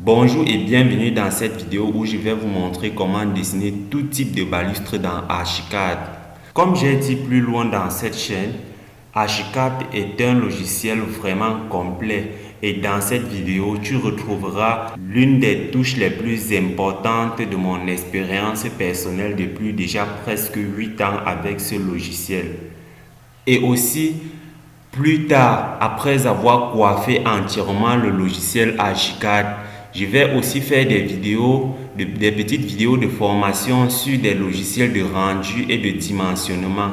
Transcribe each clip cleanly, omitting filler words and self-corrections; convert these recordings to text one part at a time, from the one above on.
Bonjour et bienvenue dans cette vidéo où je vais vous montrer comment dessiner tout type de balustre dans Archicad. Comme j'ai dit plus loin dans cette chaîne, Archicad est un logiciel vraiment complet et dans cette vidéo tu retrouveras l'une des touches les plus importantes de mon expérience personnelle depuis déjà presque 8 ans avec ce logiciel. Et aussi, plus tard, après avoir coiffé entièrement le logiciel Archicad, je vais aussi faire des vidéos, des petites vidéos de formation sur des logiciels de rendu et de dimensionnement.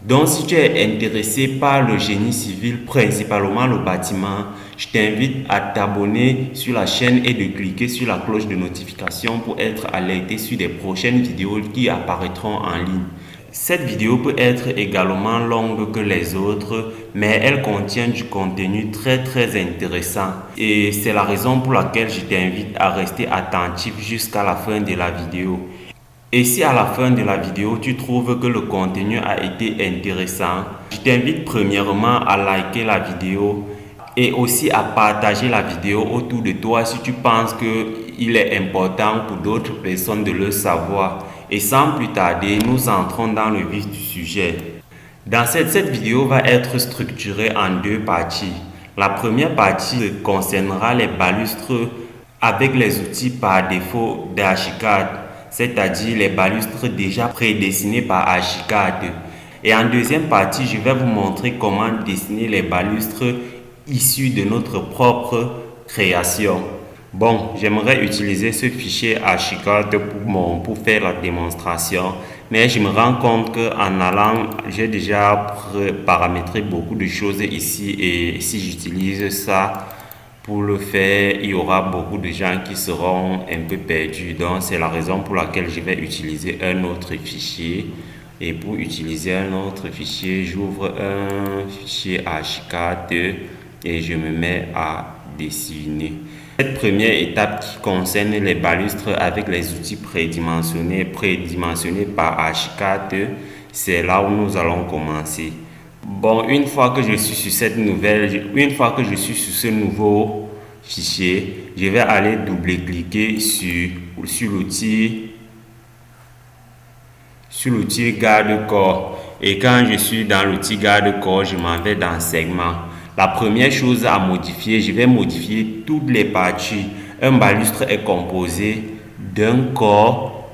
Donc, si tu es intéressé par le génie civil, principalement le bâtiment, je t'invite à t'abonner sur la chaîne et de cliquer sur la cloche de notification pour être alerté sur des prochaines vidéos qui apparaîtront en ligne. Cette vidéo peut être également longue que les autres, mais elle contient du contenu très intéressant. Et c'est la raison pour laquelle je t'invite à rester attentif jusqu'à la fin de la vidéo. Et si à la fin de la vidéo, tu trouves que le contenu a été intéressant, je t'invite premièrement à liker la vidéo et aussi à partager la vidéo autour de toi si tu penses qu'il est important pour d'autres personnes de le savoir. Et sans plus tarder, nous entrons dans le vif du sujet. Dans cette vidéo va être structurée en deux parties. La première partie concernera les balustres avec les outils par défaut d'Archicad, c'est-à-dire les balustres déjà prédessinés par Archicad. Et en deuxième partie, je vais vous montrer comment dessiner les balustres issus de notre propre création. Bon, j'aimerais utiliser ce fichier Archicad pour faire la démonstration, mais je me rends compte qu'en allant, j'ai déjà paramétré beaucoup de choses ici et si j'utilise ça pour le faire, il y aura beaucoup de gens qui seront un peu perdus. Donc, c'est la raison pour laquelle je vais utiliser un autre fichier. Et pour utiliser un autre fichier, j'ouvre un fichier Archicad et je me mets à dessiner. Cette première étape qui concerne les balustres avec les outils prédimensionnés par Archicad, c'est là où nous allons commencer. Bon, une fois que je suis sur ce nouveau fichier, je vais aller double-cliquer sur l'outil garde-corps. Et quand je suis dans l'outil garde-corps, je m'en vais dans segment. La première chose à modifier, je vais modifier toutes les parties. Un balustre est composé d'un corps,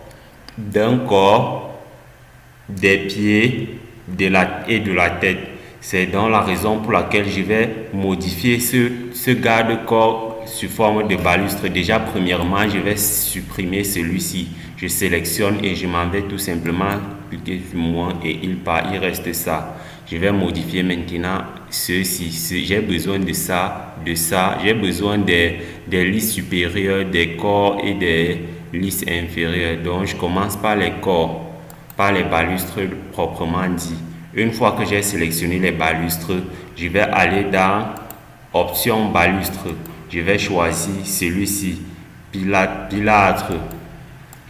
des pieds et de la tête. C'est donc la raison pour laquelle je vais modifier ce garde-corps sous forme de balustre. Déjà, premièrement, je vais supprimer celui-ci. Je sélectionne et je m'en vais tout simplement cliquer sur moi et il reste ça. Je vais modifier maintenant ceci. J'ai besoin de ça, J'ai besoin des listes supérieures, des corps et des listes inférieures. Donc, je commence par les corps, par les balustres proprement dit. Une fois que j'ai sélectionné les balustres, je vais aller dans option balustre. Je vais choisir celui-ci, pilastre.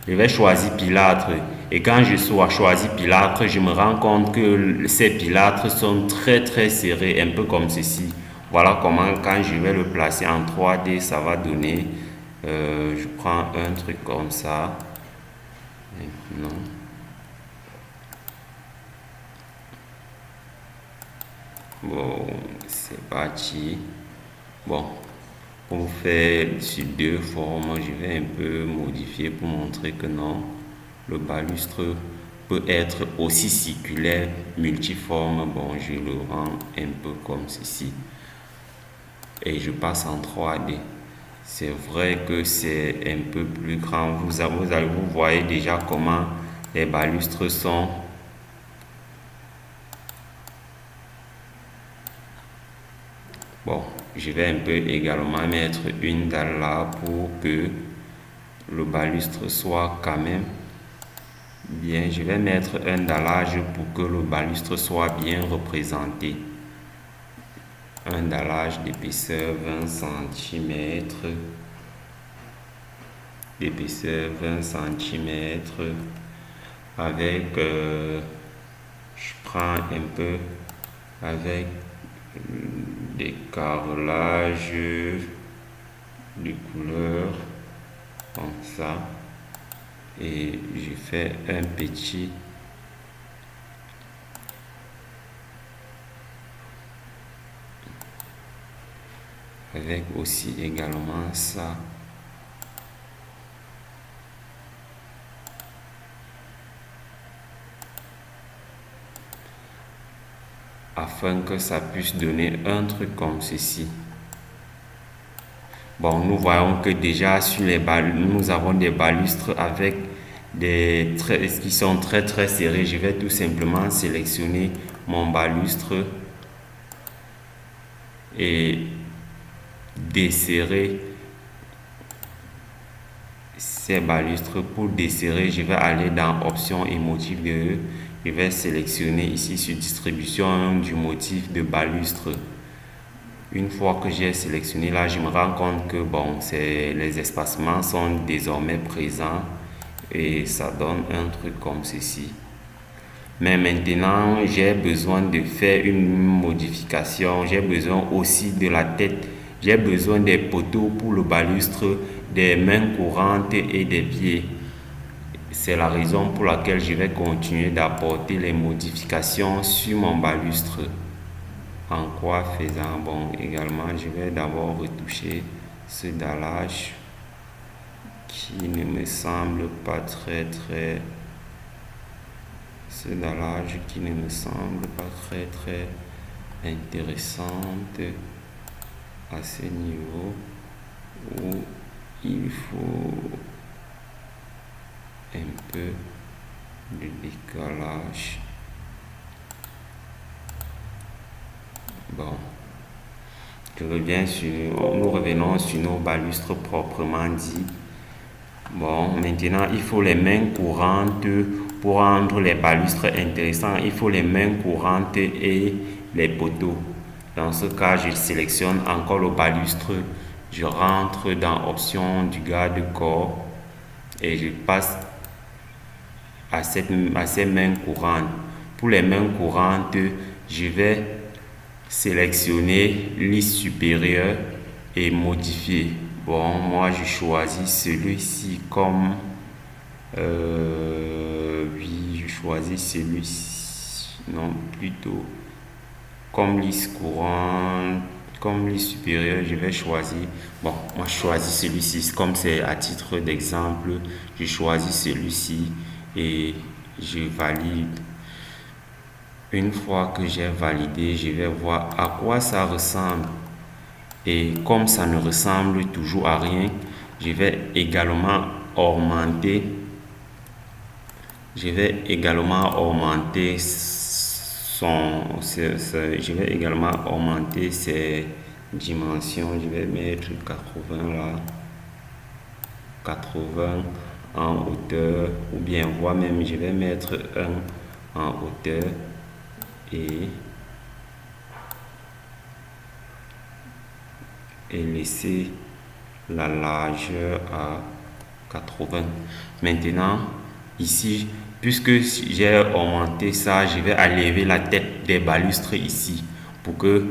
Je vais choisir pilastre. Et quand je choisi pilastre, je me rends compte que ces pilastres sont très serrés, un peu comme ceci. Voilà comment, quand je vais le placer en 3D, ça va donner. Je prends un truc comme ça. Maintenant. Bon, c'est parti. Bon, pour faire sur deux formes, je vais un peu modifier pour montrer que non, le balustre peut être aussi circulaire, multiforme. Bon, je le rends un peu comme ceci. Et je passe en 3D. C'est vrai que c'est un peu plus grand. Vous voyez déjà comment les balustres sont. Bon, je vais un peu également mettre une dalle là pour que le balustre soit quand même bien. Je vais mettre un dallage pour que le balustre soit bien représenté. Un dallage d'épaisseur 20 cm. Avec, je prends un peu avec des carrelages de couleurs. ça et je fais un petit avec aussi également ça. Afin que ça puisse donner un truc comme ceci. Bon, nous voyons que déjà sur les nous avons des balustres avec des traits qui sont très serrés. Je vais tout simplement sélectionner mon balustre et desserrer ces balustres. Pour desserrer, je vais aller dans options et motifs de E. Je vais sélectionner ici sur distribution du motif de balustre. Une fois que j'ai sélectionné là, je me rends compte que bon, les espacements sont désormais présents et ça donne un truc comme ceci. Mais maintenant, j'ai besoin de faire une modification. J'ai besoin aussi de la tête. J'ai besoin des poteaux pour le balustre, des mains courantes et des pieds. C'est la raison pour laquelle je vais continuer d'apporter les modifications sur mon balustre. En quoi faisant? Bon, également, je vais d'abord retoucher ce dallage qui ne me semble pas ce dallage qui ne me semble pas très intéressante à ce niveau où il faut un peu de décalage. Bon, nous revenons sur nos balustres proprement dit. Bon, maintenant il faut les mains courantes pour rendre les balustres intéressants. Il faut les mains courantes et les poteaux. Dans ce cas, je sélectionne encore le balustre. Je rentre dans option du garde-corps et je passe à ces mains courantes. Pour les mains courantes, je vais sélectionner liste supérieure et modifier. Bon, moi je choisis celui-ci comme oui, je choisis celui-ci, non, plutôt comme liste courante, comme liste supérieure, je vais choisir, bon, moi je choisis celui-ci, comme c'est à titre d'exemple, je choisis celui-ci et je valide. Une fois que j'ai validé, je vais voir à quoi ça ressemble. Et comme ça ne ressemble toujours à rien, je vais également augmenter. Je vais également augmenter ses dimensions. Je vais mettre 80 là. 80 en hauteur. Ou bien voire même je vais mettre 1 en hauteur. Et laisser la largeur à 80. Maintenant, ici, puisque j'ai augmenté ça, je vais enlever la tête des balustres ici pour que,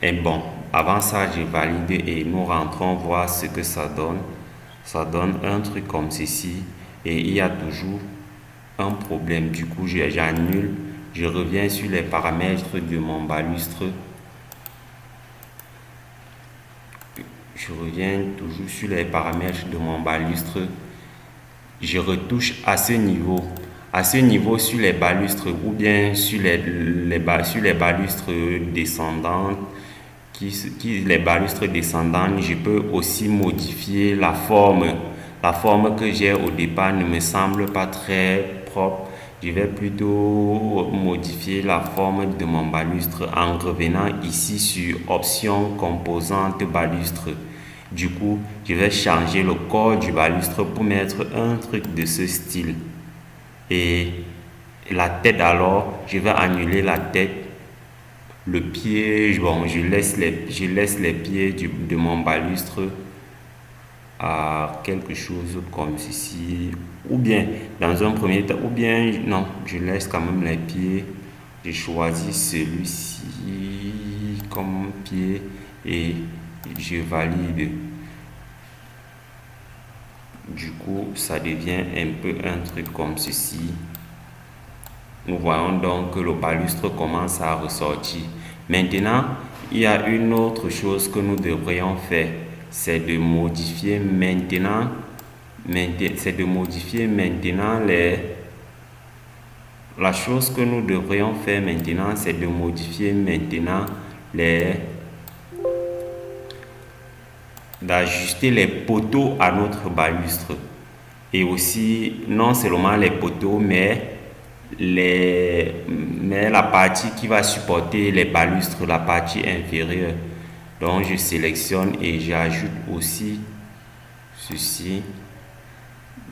et bon, avant ça, je valide et nous rentrons voir ce que ça donne. Ça donne un truc comme ceci et il y a toujours un problème. Du coup, j'annule. Je reviens sur les paramètres de mon balustre. Je reviens toujours sur les paramètres de mon balustre. Je retouche à ce niveau. À ce niveau sur les balustres ou bien sur les balustres descendants. Les balustres descendants, je peux aussi modifier la forme. La forme que j'ai au départ ne me semble pas très propre. Je vais plutôt modifier la forme de mon balustre en revenant ici sur option composante balustre. Du coup, je vais changer le corps du balustre pour mettre un truc de ce style. Et la tête alors, je vais annuler la tête. Le pied, bon, je laisse les pieds de mon balustre à quelque chose comme ceci, ou bien dans un premier temps, ou bien non, je laisse quand même les pieds. Je choisis celui-ci comme pied et je valide. Du coup, ça devient un peu un truc comme ceci. Nous voyons donc que le balustre commence à ressortir. Maintenant, il y a une autre chose que nous devrions faire, c'est de modifier maintenant, la chose que nous devrions faire maintenant, c'est de modifier maintenant d'ajuster les poteaux à notre balustre. Et aussi, non seulement les poteaux, mais la partie qui va supporter les balustres, la partie inférieure. Donc je sélectionne et j'ajoute aussi ceci.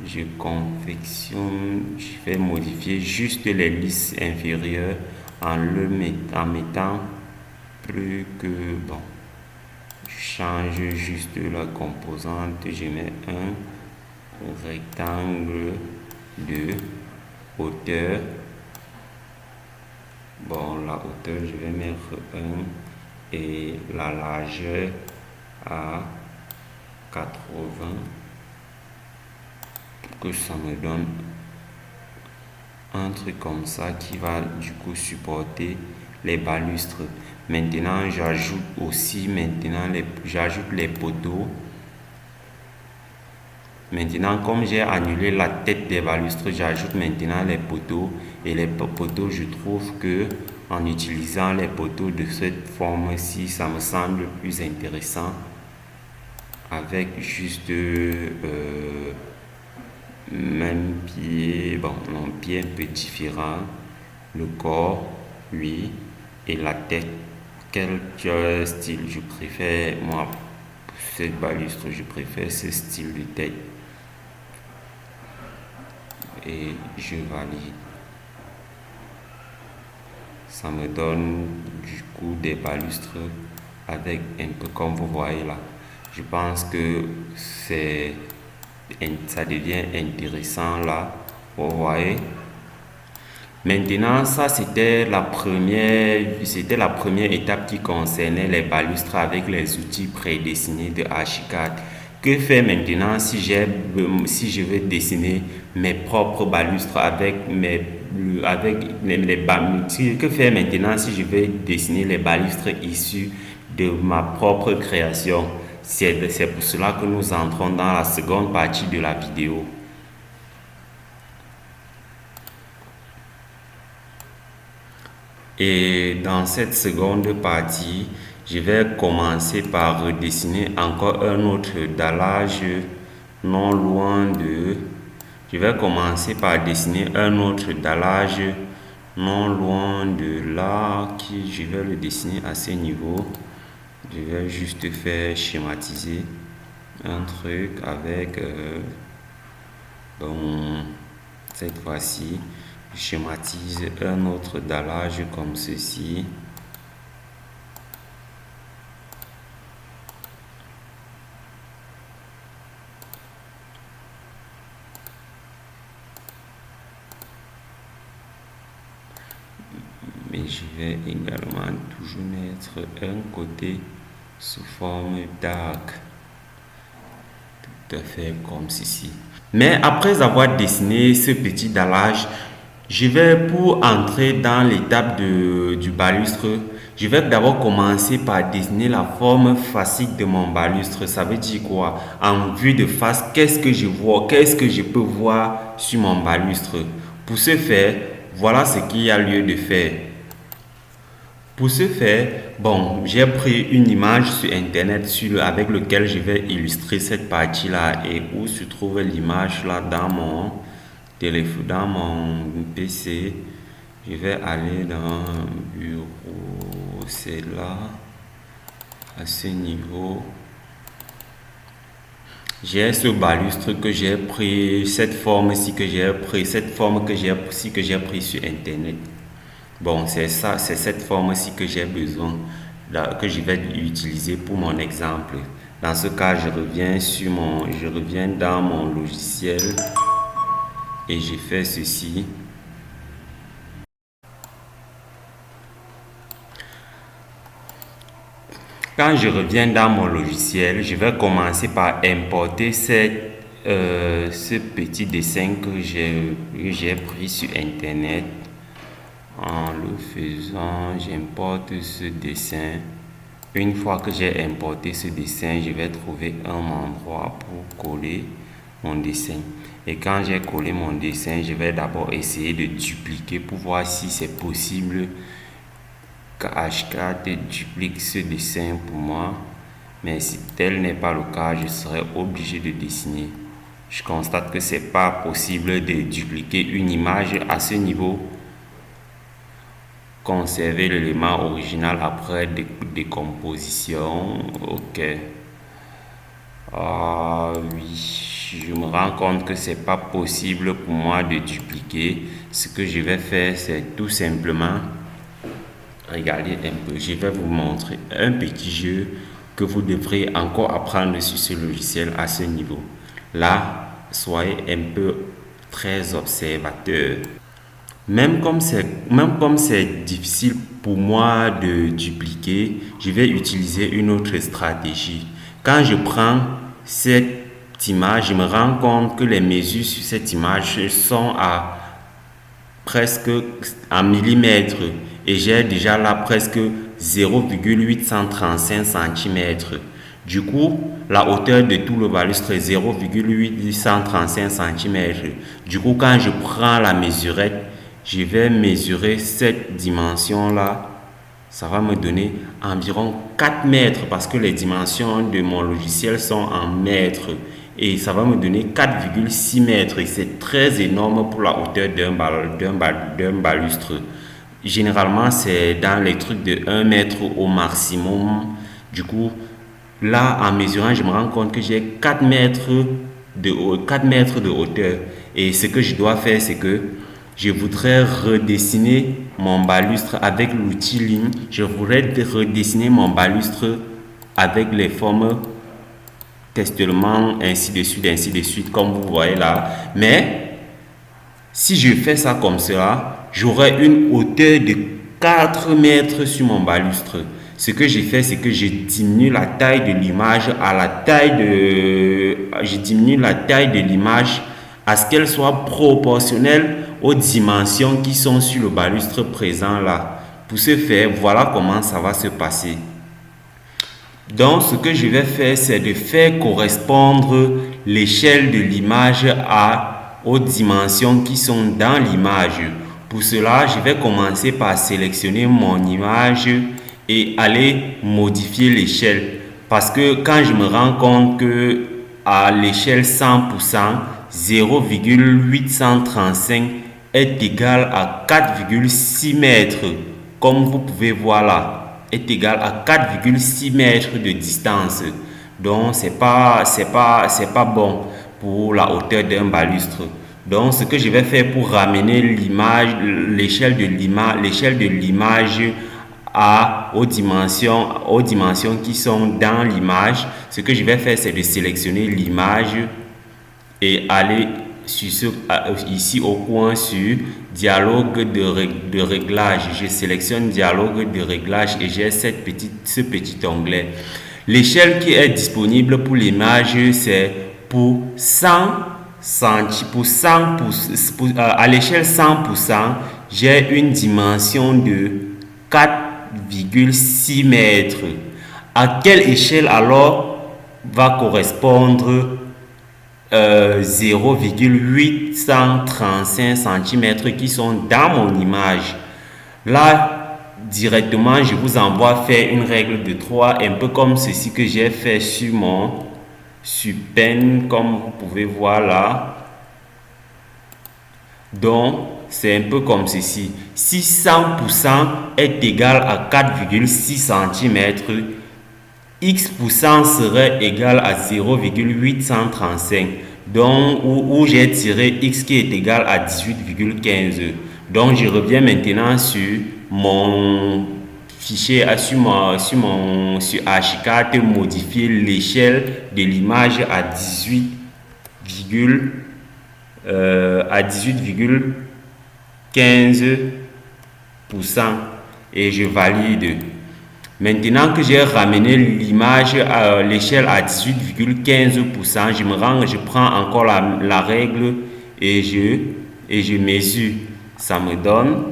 Je confectionne, je vais modifier juste les lisses inférieures en mettant plus que bon. Je change juste la composante, je mets un rectangle de hauteur. Bon, la hauteur, je vais mettre 1 et la largeur à 80 pour que ça me donne un truc comme ça qui va du coup supporter les balustres. Maintenant, j'ajoute aussi j'ajoute les poteaux. Maintenant, comme j'ai annulé la tête des balustres, j'ajoute maintenant les poteaux. Et les poteaux, je trouve que en utilisant les poteaux de cette forme-ci, ça me semble plus intéressant. Avec juste même pied, bon, non, pied un peu différent. Le corps, oui, et la tête. Quel style je préfère? Moi, pour cette balustre, je préfère ce style de tête. Et je valide. Ça me donne du coup des balustres avec un peu comme vous voyez là. Je pense que ça devient intéressant là. Vous voyez. Maintenant, ça c'était la première étape qui concernait les balustres avec les outils prédessinés de Archicad. Que faire maintenant si je veux dessiner mes propres balustres avec les balustres? Que faire maintenant si je veux dessiner les balustres issus de ma propre création? C'est pour cela que nous entrons dans la seconde partie de la vidéo. Et dans cette seconde partie, je vais commencer par dessiner encore un autre dallage non loin de... Je vais commencer par dessiner un autre dallage non loin de là, je vais le dessiner à ce niveau. Je vais juste faire schématiser un truc avec... cette fois-ci, je schématise un autre dallage comme ceci. Mais je vais également toujours mettre un côté sous forme d'arc, tout à fait comme ceci. Mais après avoir dessiné ce petit dallage, je vais, pour entrer dans l'étape du balustre, je vais d'abord commencer par dessiner la forme facique de mon balustre. Ça veut dire quoi? En vue de face, qu'est-ce que je vois? Qu'est-ce que je peux voir sur mon balustre? Pour ce faire, voilà ce qu'il y a lieu de faire. Pour ce faire, bon, j'ai pris une image sur internet avec laquelle je vais illustrer cette partie-là, et où se trouve l'image là dans mon téléphone, dans mon PC. Je vais aller dans bureau, c'est là, à ce niveau. J'ai ce balustre que j'ai pris, cette forme-ci que j'ai pris, cette forme que j'ai pris sur internet. Bon, c'est ça, c'est cette forme-ci que j'ai besoin, que je vais utiliser pour mon exemple. Dans ce cas, je reviens dans mon logiciel et je fais ceci. Quand je reviens dans mon logiciel, je vais commencer par importer ce petit dessin que j'ai pris sur internet. En le faisant, j'importe ce dessin. Une fois que j'ai importé ce dessin, je vais trouver un endroit pour coller mon dessin. Et quand j'ai collé mon dessin, je vais d'abord essayer de dupliquer pour voir si c'est possible que H4 duplique ce dessin pour moi. Mais si tel n'est pas le cas, je serai obligé de dessiner. Je constate que c'est pas possible de dupliquer une image à ce niveau. Conserver l'élément original après décomposition. Ok. Oui, je me rends compte que c'est pas possible pour moi de dupliquer. Ce que je vais faire, c'est tout simplement, regardez un peu, je vais vous montrer un petit jeu que vous devrez encore apprendre sur ce logiciel à ce niveau. Là, soyez un peu très observateur. Même comme c'est difficile pour moi de dupliquer, je vais utiliser une autre stratégie. Quand je prends cette image, je me rends compte que les mesures sur cette image sont à presque en millimètres et j'ai déjà là presque 0,835 cm. Du coup, la hauteur de tout le balustre est 0,835 cm. Du coup, quand je prends la mesurette, je vais mesurer cette dimension-là. Ça va me donner environ 4 mètres parce que les dimensions de mon logiciel sont en mètres. Et ça va me donner 4,6 mètres. Et c'est très énorme pour la hauteur d'un balustre. Généralement, c'est dans les trucs de 1 mètre au maximum. Du coup, là, en mesurant, je me rends compte que j'ai 4 mètres de hauteur. Et ce que je dois faire, c'est que je voudrais redessiner mon balustre avec l'outil ligne. Je voudrais redessiner mon balustre avec les formes testellement, ainsi de suite, comme vous voyez là. Mais si je fais ça comme cela, j'aurai une hauteur de 4 mètres sur mon balustre. Ce que j'ai fait, c'est que je diminue la taille de l'image je diminue la taille de l'image à ce qu'elle soit proportionnelle aux dimensions qui sont sur le balustre présent là. Pour ce faire, voilà comment ça va se passer. Donc, ce que je vais faire, c'est de faire correspondre l'échelle de l'image aux dimensions qui sont dans l'image. Pour cela, je vais commencer par sélectionner mon image et aller modifier l'échelle. Parce que quand je me rends compte que à l'échelle 100%, 0,835 est égal à 4,6 mètres. Comme vous pouvez voir là, est égal à 4,6 mètres de distance. Donc, c'est pas bon pour la hauteur d'un balustre. Donc, ce que je vais faire pour ramener l'échelle de l'image aux dimensions qui sont dans l'image, ce que je vais faire, c'est de sélectionner l'image et aller ici au coin sur dialogue de réglage. Je sélectionne dialogue de réglage et j'ai ce petit onglet. L'échelle qui est disponible pour l'image, c'est pour 100 à l'échelle 100%, j'ai une dimension de 4,6 mètres. À quelle échelle alors va correspondre 0,835 cm qui sont dans mon image? Là, directement, je vous envoie faire une règle de 3, un peu comme ceci que j'ai fait sur pen, comme vous pouvez voir là. Donc, c'est un peu comme ceci. Si 100% est égal à 4,6 cm, X% serait égal à 0,835. Donc, où j'ai tiré X qui est égal à 18,15. Donc, je reviens maintenant sur mon fichier, sur H4, modifier l'échelle de l'image à 18,15% et je valide. Maintenant que j'ai ramené l'image à l'échelle à 18,15%, je prends encore la règle et je mesure. Ça me donne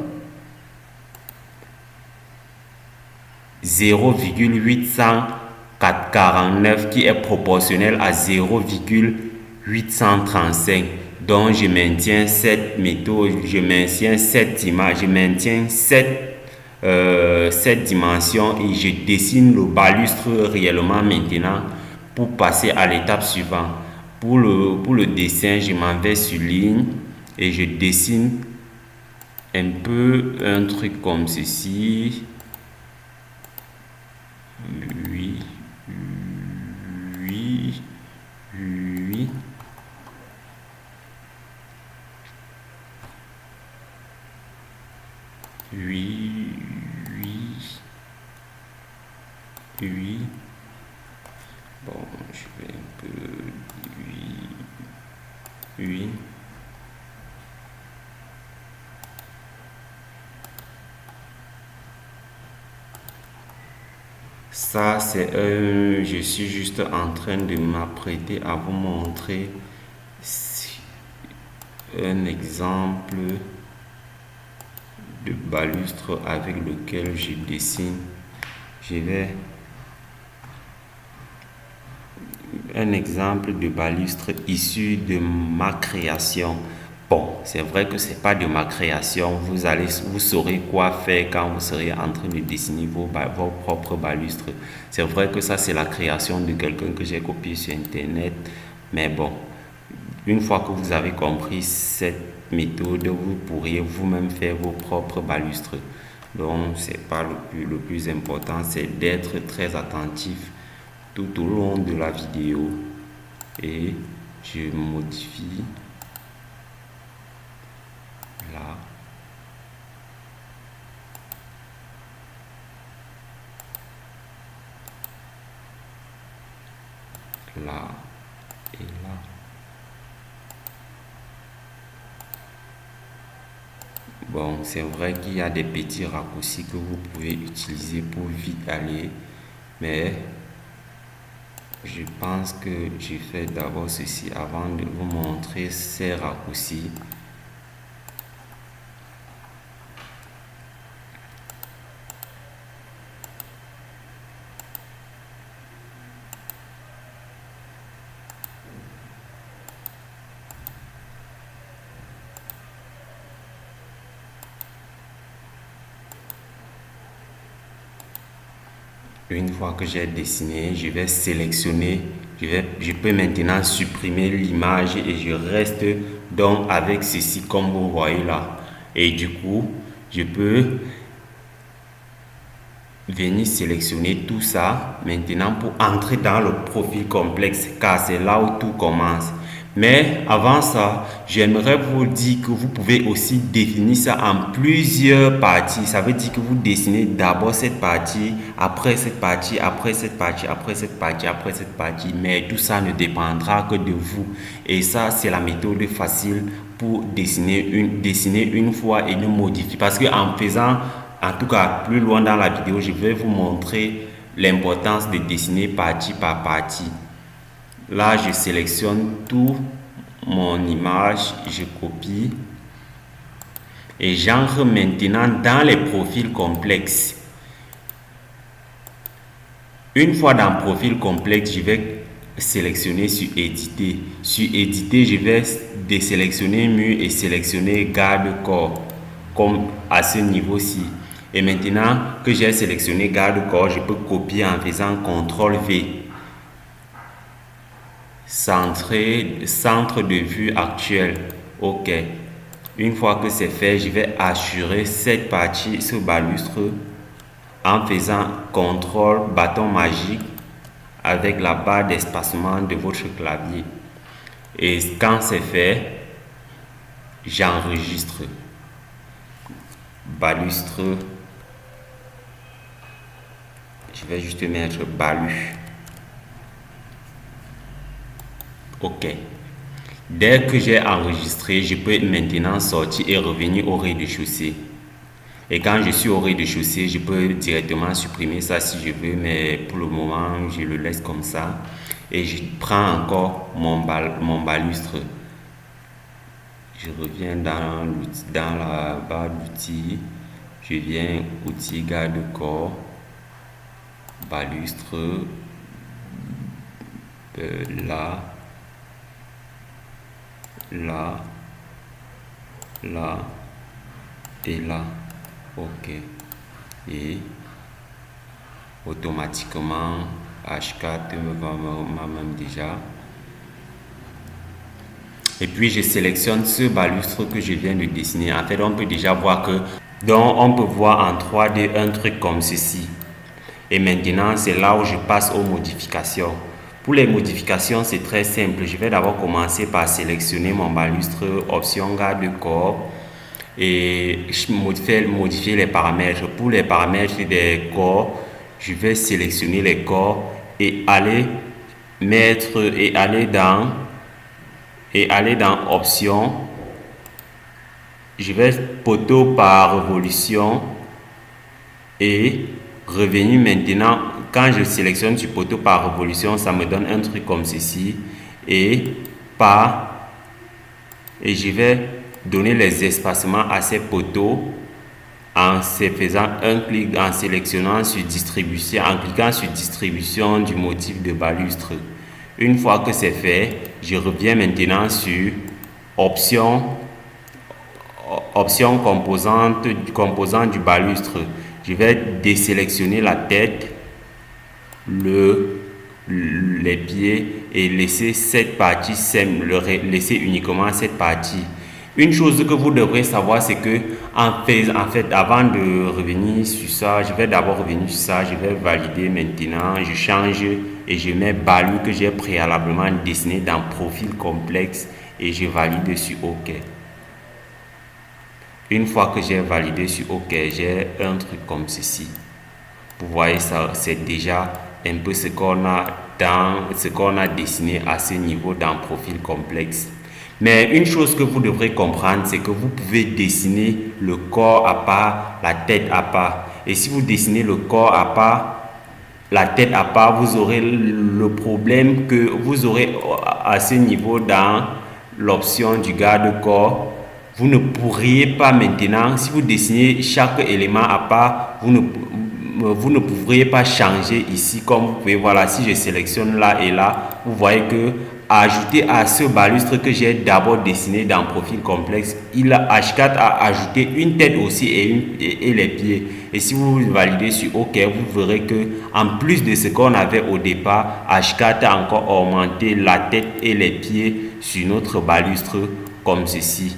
0,849 qui est proportionnel à 0,835. Donc je maintiens cette méthode, je maintiens cette image, je maintiens cette dimension et je dessine le balustre réellement maintenant pour passer à l'étape suivante. Pour le dessin, je m'en vais sur ligne et je dessine un peu un truc comme ceci. Oui, oui, oui. Oui, oui, oui. Bon, je vais un peu. Oui, oui. Ça, c'est je suis juste en train de m'apprêter à vous montrer un exemple de balustre avec lequel je dessine. Je vais un exemple de balustre issu de ma création. Bon, c'est vrai que c'est pas de ma création. Vous saurez quoi faire quand vous serez en train de dessiner vos propres balustres. C'est vrai que ça, c'est la création de quelqu'un que j'ai copié sur Internet. Mais bon, une fois que vous avez compris cette méthode, vous pourriez vous-même faire vos propres balustres. Donc, c'est pas le plus important, c'est d'être très attentif tout au long de la vidéo. Et je modifie là. Là et là. Bon, c'est vrai qu'il y a des petits raccourcis que vous pouvez utiliser pour vite aller, mais je pense que je fais d'abord ceci avant de vous montrer ces raccourcis. Une fois que j'ai dessiné, je vais sélectionner, je peux maintenant supprimer l'image et je reste donc avec ceci comme vous voyez là. Et du coup, je peux venir sélectionner tout ça maintenant pour entrer dans le profil complexe car c'est là où tout commence. Mais avant ça, j'aimerais vous dire que vous pouvez aussi définir ça en plusieurs parties. Ça veut dire que vous dessinez d'abord cette partie, après cette partie, après cette partie, après cette partie, après cette partie. Mais tout ça ne dépendra que de vous. Et ça, c'est la méthode facile pour dessiner une fois et ne modifier. Parce qu'en faisant, en tout cas plus loin dans la vidéo, je vais vous montrer l'importance de dessiner partie par partie. Là, je sélectionne tout mon image, je copie et j'entre maintenant dans les profils complexes. Une fois dans le profil complexe, je vais sélectionner sur éditer. Sur éditer, je vais désélectionner mur et sélectionner garde-corps comme à ce niveau-ci. Et maintenant que j'ai sélectionné garde-corps, je peux copier en faisant CTRL-V. Centre de vue actuel. OK. Une fois que c'est fait, je vais assurer cette partie, ce balustre, en faisant CTRL bâton magique avec la barre d'espacement de votre clavier. Et quand c'est fait, j'enregistre. Balustre. Je vais juste mettre balu. OK. Dès que j'ai enregistré, je peux maintenant sortir et revenir au rez-de-chaussée. Et quand je suis au rez-de-chaussée, je peux directement supprimer ça si je veux, mais pour le moment, je le laisse comme ça. Et je prends encore mon balustre. Je reviens dans la barre d'outils. Je viens outils garde-corps, balustre, là, et là. OK. Et automatiquement, H4 m'a même déjà. Et puis je sélectionne ce balustre que je viens de dessiner. En fait, on peut déjà voir que, donc on peut voir en 3D un truc comme ceci. Et maintenant, c'est là où je passe aux modifications. Pour les modifications, c'est très simple. Je vais d'abord commencer par sélectionner mon balustre, option garde-corps, et modifier les paramètres. Pour les paramètres des corps, je vais sélectionner les corps et aller dans option. Je vais poteau par révolution et revenir maintenant. Quand je sélectionne sur poteau par révolution, ça me donne un truc comme ceci, et je vais donner les espacements à ces poteaux en faisant un clic, en sélectionnant sur distribution, en cliquant sur distribution du motif de balustre. Une fois que c'est fait, je reviens maintenant sur option composant du balustre. Je vais désélectionner la tête, les pieds, et laisser cette partie laisser uniquement cette partie. Une chose que vous devrez savoir, c'est que en fait, avant de revenir sur ça, je vais d'abord revenir sur ça, je vais valider maintenant, je change et je mets balu que j'ai préalablement dessiné dans profil complexe et je valide sur OK. Une fois que j'ai validé sur OK, j'ai un truc comme ceci. Vous voyez ça, c'est déjà un peu ce qu'on a dessiné à ce niveau dans profil complexe. Mais une chose que vous devrez comprendre, c'est que vous pouvez dessiner le corps à part, la tête à part. Et si vous dessinez le corps à part, la tête à part, vous aurez le problème que vous aurez à ce niveau dans l'option du garde-corps. Vous ne pourriez pas maintenant, si vous dessinez chaque élément à part, vous ne pourriez pas changer ici. Comme vous pouvez voir là, si je sélectionne là et là, vous voyez que ajouter à ce balustre que j'ai d'abord dessiné dans profil complexe, H4 a ajouté une tête aussi et les pieds. Et si vous validez sur OK, vous verrez que en plus de ce qu'on avait au départ, H4 a encore augmenté la tête et les pieds sur notre balustre comme ceci.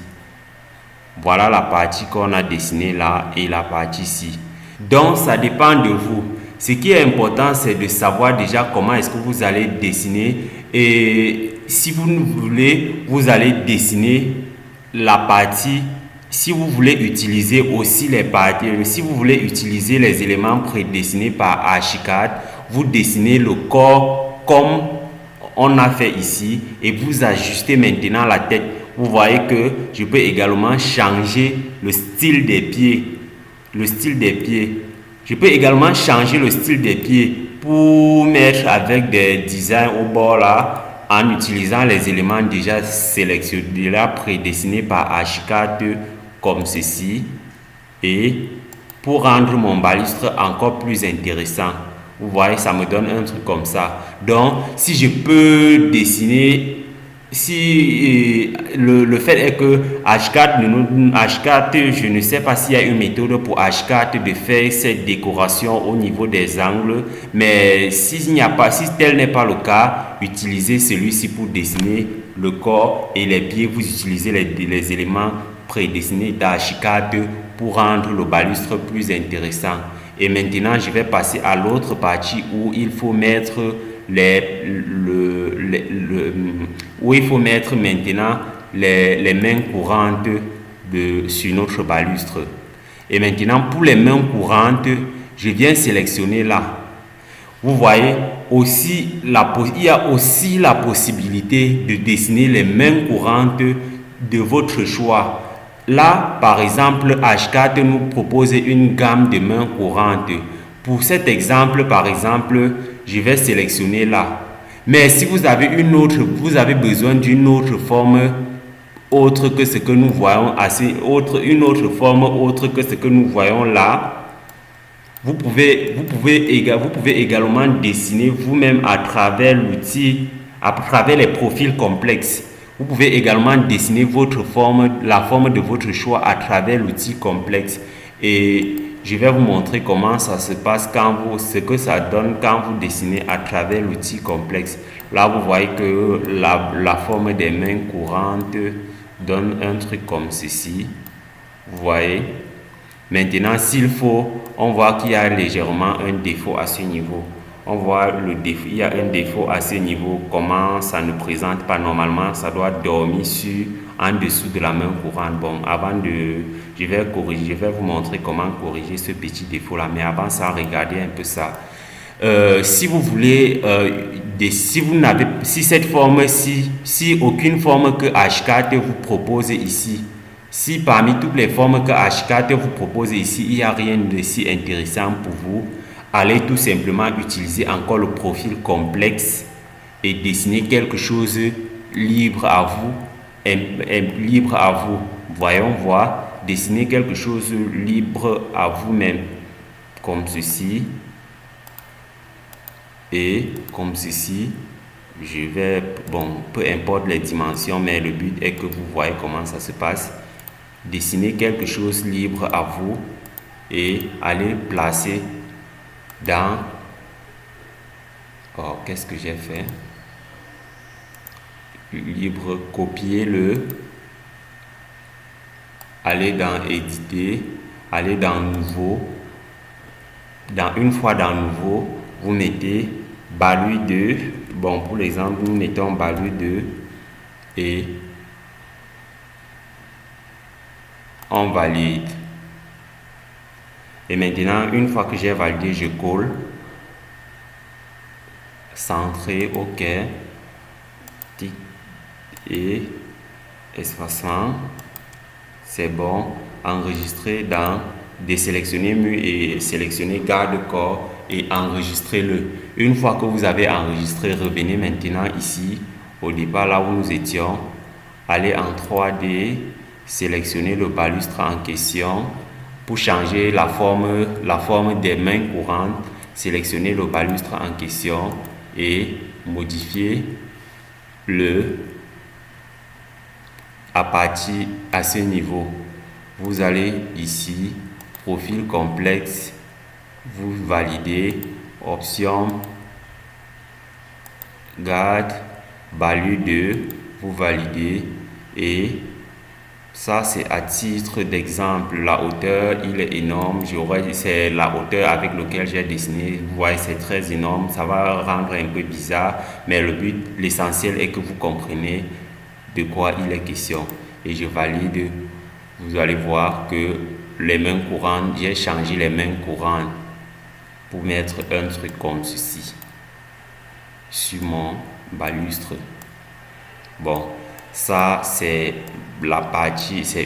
Voilà la partie qu'on a dessinée là et la partie ici. Donc ça dépend de vous. Ce qui est important, c'est de savoir déjà comment est-ce que vous allez dessiner. Et si vous voulez, vous allez dessiner la partie. Si vous voulez utiliser aussi les parties, si vous voulez utiliser les éléments prédessinés par H4, vous dessinez le corps comme on a fait ici et vous ajustez maintenant la tête. Vous voyez que je peux également changer le style des pieds. Je peux également changer le style des pieds pour mettre avec des designs au bord là en utilisant les éléments déjà sélectionnés, déjà prédessinés par H4 comme ceci, et pour rendre mon balustre encore plus intéressant. Vous voyez, ça me donne un truc comme ça. Donc, si je peux dessiner, le fait est que H4, je ne sais pas s'il y a une méthode pour H4 de faire cette décoration au niveau des angles, mais si tel n'est pas le cas, utilisez celui-ci pour dessiner le corps et les pieds. Vous utilisez les éléments prédessinés d'H4 pour rendre le balustre plus intéressant. Et maintenant, je vais passer à l'autre partie où il faut mettre maintenant les mains courantes sur notre balustre. Et maintenant, pour les mains courantes, je viens sélectionner là. Vous voyez aussi, il y a aussi la possibilité de dessiner les mains courantes de votre choix. Là, par exemple, H4 nous propose une gamme de mains courantes. Pour cet exemple, par exemple, je vais sélectionner là. Mais si vous avez vous avez besoin d'une autre forme autre que ce que nous voyons une autre forme autre que ce que nous voyons là, vous pouvez également dessiner vous-même à travers l'outil, à travers les profils complexes. Vous pouvez également dessiner la forme de votre choix à travers l'outil complexe. Et je vais vous montrer comment ça se passe ce que ça donne quand vous dessinez à travers l'outil complexe. Là, vous voyez que la forme des mains courantes donne un truc comme ceci. Vous voyez? Maintenant, s'il faut, on voit qu'il y a légèrement un défaut à ce niveau. On voit le défaut, il y a un défaut à ce niveau. Comment ça ne présente pas normalement, ça doit dormir en dessous de la main courante. Bon, je vais vous montrer comment corriger ce petit défaut là. Mais avant ça, regardez un peu ça. Si vous voulez, si cette forme-ci, si aucune forme que H4 vous propose ici, si parmi toutes les formes que H4 vous propose ici, il n'y a rien de si intéressant pour vous, allez tout simplement utiliser encore le profil complexe et dessiner quelque chose libre à vous. Voyons voir, dessiner quelque chose libre à vous-même, comme ceci. Et comme ceci, peu importe les dimensions, mais le but est que vous voyez comment ça se passe. Dessinez quelque chose libre à vous et allez placer dans... Oh, qu'est-ce que j'ai fait? Libre, copiez-le. Allez dans éditer, allez dans nouveau. Une fois dans nouveau, vous mettez Balui 2. Bon, pour l'exemple, nous mettons Balui 2 et on valide. Et maintenant, une fois que j'ai validé, je colle. Centrer, OK. Et espacement. C'est bon. Enregistrer dans désélectionner mur et sélectionner garde-corps et enregistrez-le. Une fois que vous avez enregistré, revenez maintenant ici, au départ là où nous étions. Allez en 3D. Sélectionnez le balustre en question pour changer la forme des mains courantes. Sélectionnez le balustre en question et modifiez à partir à ce niveau. Vous allez ici, profil complexe, vous validez, option, garde, Balui 2, vous validez et ça, c'est à titre d'exemple. La hauteur, il est énorme. C'est la hauteur avec laquelle j'ai dessiné. Vous voyez, c'est très énorme. Ça va rendre un peu bizarre. Mais l'essentiel est que vous comprenez de quoi il est question. Et je valide. Vous allez voir que les mains courantes, j'ai changé les mains courantes pour mettre un truc comme ceci sur mon balustre. Bon. Ça, c'est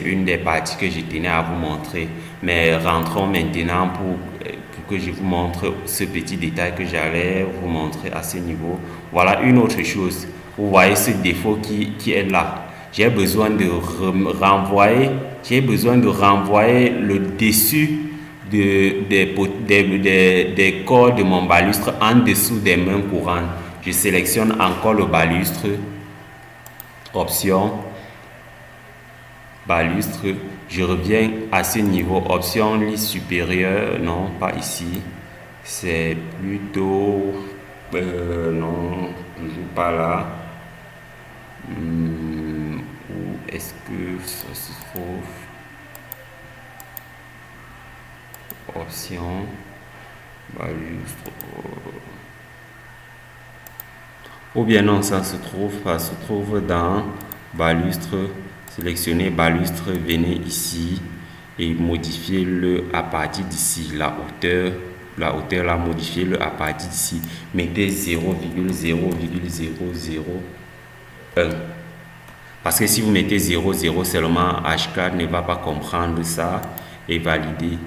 une des parties que je tenais à vous montrer. Mais rentrons maintenant pour que je vous montre ce petit détail que j'allais vous montrer à ce niveau. Voilà une autre chose. Vous voyez ce défaut qui est là. J'ai besoin de renvoyer le dessus des corps de mon balustre en dessous des mains courantes. Je sélectionne encore le balustre. Option, balustre, je reviens à ce niveau, option liste supérieure, non, pas ici, c'est plutôt, non, toujours pas là, où est-ce que ça se trouve, option, balustre, ou bien non, ça se trouve dans balustre, sélectionnez balustre, venez ici et modifiez-le à partir d'ici, la hauteur là, modifiez-le à partir d'ici, mettez 0,0001 Parce que si vous mettez 0, 0 seulement, H4 ne va pas comprendre ça et valider.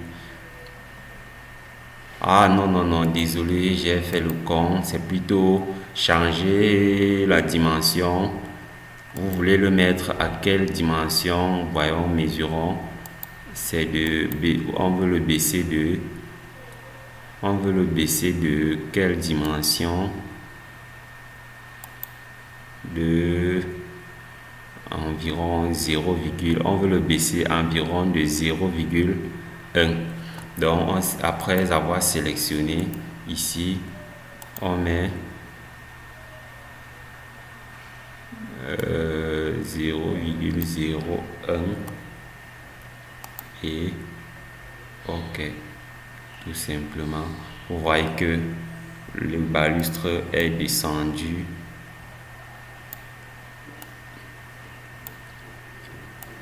Ah non, non, non, désolé, j'ai fait le compte. C'est plutôt changer la dimension. Vous voulez le mettre à quelle dimension? Voyons, mesurons. C'est on veut le baisser de... On veut le baisser de quelle dimension? De environ 0, on veut le baisser environ de 0,1. Donc après avoir sélectionné ici, on met 0,01 et OK. Tout simplement, vous voyez que le balustre est descendu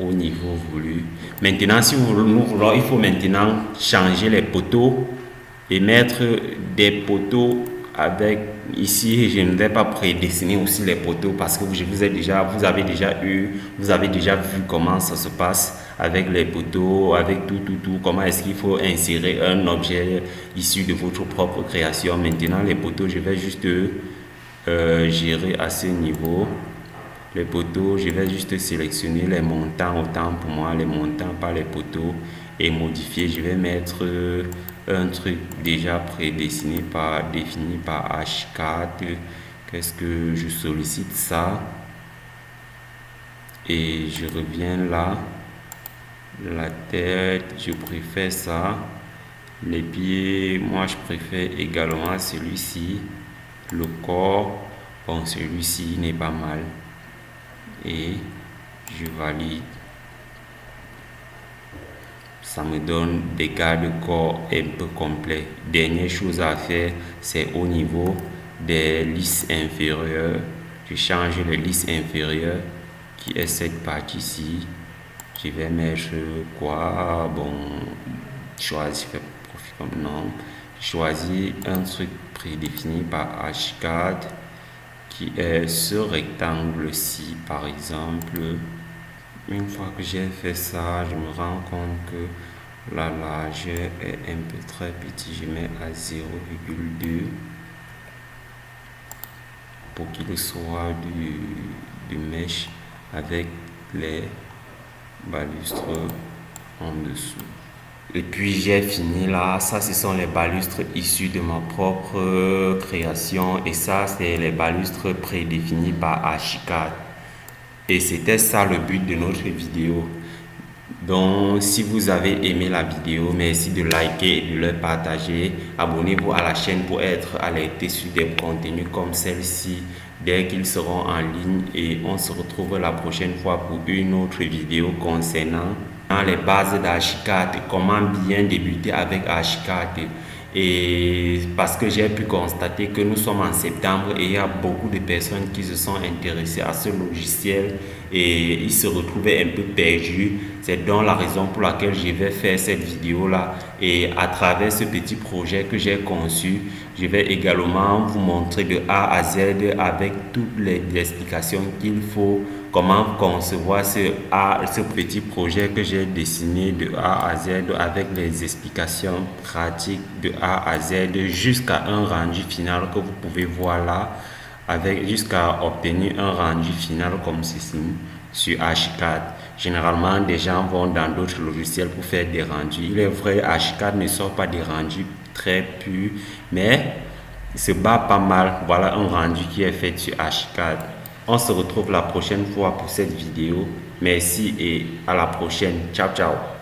au niveau voulu. Maintenant, si nous voulons, il faut maintenant changer les poteaux et mettre des poteaux avec, ici je ne vais pas prédessiner aussi les poteaux parce que vous avez déjà vu comment ça se passe avec les poteaux, avec tout, comment est-ce qu'il faut insérer un objet issu de votre propre création. Maintenant les poteaux, je vais juste gérer à ce niveau. Les poteaux, je vais juste sélectionner les montants, autant pour moi les montants par les poteaux et modifier. Je vais mettre un truc déjà défini par H4. Qu'est-ce que je sollicite ça? Et je reviens là. La tête, je préfère ça. Les pieds, moi je préfère également celui-ci. Le corps, bon celui-ci n'est pas mal. Et je valide. Ça me donne des garde corps un peu complets. Dernière chose à faire, c'est au niveau des lisses inférieures. Je change les lisses inférieures qui est cette partie-ci. Je vais mettre quoi? Bon, choisir profil comme nom. Choisir un truc prédéfini par H4 qui est ce rectangle-ci, par exemple. Une fois que j'ai fait ça, je me rends compte que la largeur est un peu très petit. Je mets à 0,2 pour qu'il soit du mesh avec les balustres en dessous. Et puis j'ai fini là. Ça, ce sont les balustres issus de ma propre création. Et ça, c'est les balustres prédéfinis par H4. Et c'était ça le but de notre vidéo. Donc, si vous avez aimé la vidéo, merci de liker et de le partager. Abonnez-vous à la chaîne pour être alerté sur des contenus comme celle-ci dès qu'ils seront en ligne. Et on se retrouve la prochaine fois pour une autre vidéo concernant les bases d'H4, comment bien débuter avec H4. Et parce que j'ai pu constater que nous sommes en septembre et il y a beaucoup de personnes qui se sont intéressées à ce logiciel et ils se retrouvaient un peu perdus. C'est donc la raison pour laquelle je vais faire cette vidéo là, et à travers ce petit projet que j'ai conçu, je vais également vous montrer de A à Z avec toutes les explications qu'il faut, comment concevoir ce petit projet que j'ai dessiné de A à Z avec les explications pratiques de A à Z jusqu'à un rendu final que vous pouvez voir là, jusqu'à obtenir un rendu final comme ceci sur H4. Généralement, des gens vont dans d'autres logiciels pour faire des rendus. Il est vrai, H4 ne sort pas des rendus très purs, mais il se bat pas mal. Voilà un rendu qui est fait sur H4. On se retrouve la prochaine fois pour cette vidéo. Merci et à la prochaine. Ciao, ciao.